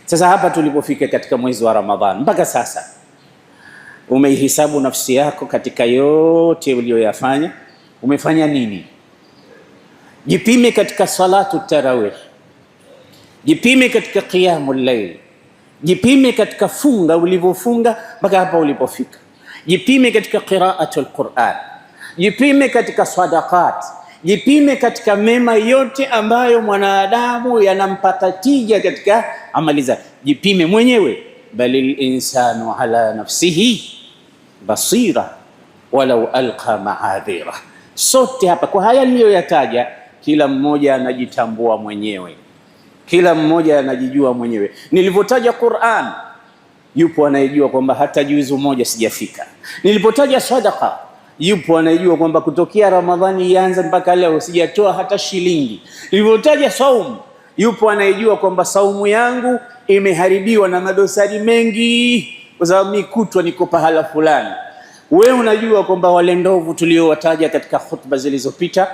Sasa hapa tulipofika katika mwezi wa Ramadhan, mpaka sasa umeihisabu nafsi yako katika yote uliyoyafanya? Umefanya nini? Jipime katika salatu tarawih, jipime katika qiyamul layl, jipime katika funga ulivyofunga mpaka hapa ulipofika, jipime katika qiraatul Qur'an, jipime katika sadaqat, jipime katika mema yote ambayo mwanadamu yanampata tija katika amali zake. Jipime mwenyewe, balil insanu ala nafsihi basira walau alqa ma'adhira. Sote hapa kwa haya niliyoyataja, kila mmoja anajitambua mwenyewe, kila mmoja anajijua mwenyewe. Nilivyotaja Qur'an, yupo anayejua kwamba hata juzu moja sijafika. Nilipotaja sadaqa, yupo anayejua kwamba kutokea Ramadhani ianze mpaka leo sijatoa hata shilingi. Nilivyotaja saumu, yupo anayejua kwamba saumu yangu imeharibiwa na madosari mengi kwa sababu mikutwa niko pahala fulani. Wewe unajua kwamba wale ndovu tuliowataja katika khutba zilizopita,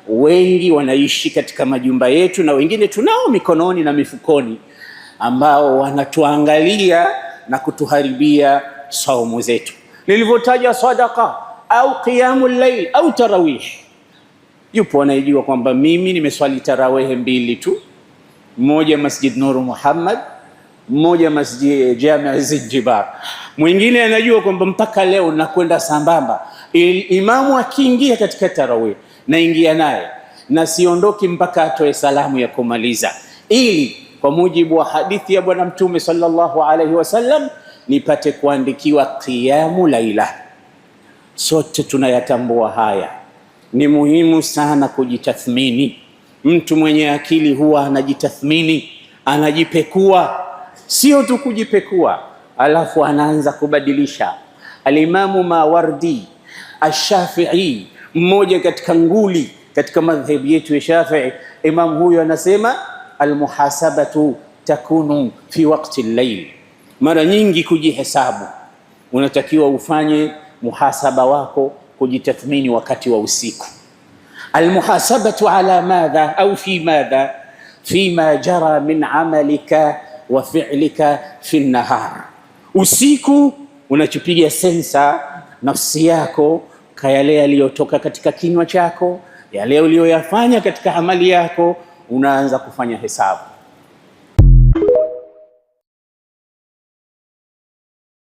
wengi wanaishi katika majumba yetu na wengine tunao mikononi na mifukoni, ambao wanatuangalia na kutuharibia saumu zetu. Nilivyotaja sadaqa au qiyamul layl au tarawih, yupo anayejua kwamba mimi nimeswali tarawih 2 tu, mmoja Masjid Nur Muhammad, mmoja Masjid Jami' Zanzibar. Mwingine anajua kwamba mpaka leo nakwenda sambamba, imamu akiingia katika tarawih naingia naye na siondoki mpaka atoe salamu ya kumaliza, ili kwa mujibu wa hadithi ya Bwana Mtume sallallahu alaihi wasallam nipate kuandikiwa qiyamu laila. Sote tunayatambua haya. Ni muhimu sana kujitathmini. Mtu mwenye akili huwa anajitathmini, anajipekua, sio tu kujipekua alafu anaanza kubadilisha. Alimamu Mawardi Ash-Shafi'i, mmoja katika nguli katika madhhabu yetu ya Shafi'i, imam huyo anasema almuhasabatu takunu fi waqti al-layl. Mara nyingi kujihesabu, unatakiwa ufanye muhasaba wako, kujitathmini wakati wa usiku. Almuhasabatu ala madha au fi madha, fima jara min amalika wa fi'lika fi nahar. Usiku unachupiga sensa nafsi yako kwa yale yaliyotoka katika kinywa chako, yale uliyoyafanya katika amali yako, unaanza kufanya hesabu.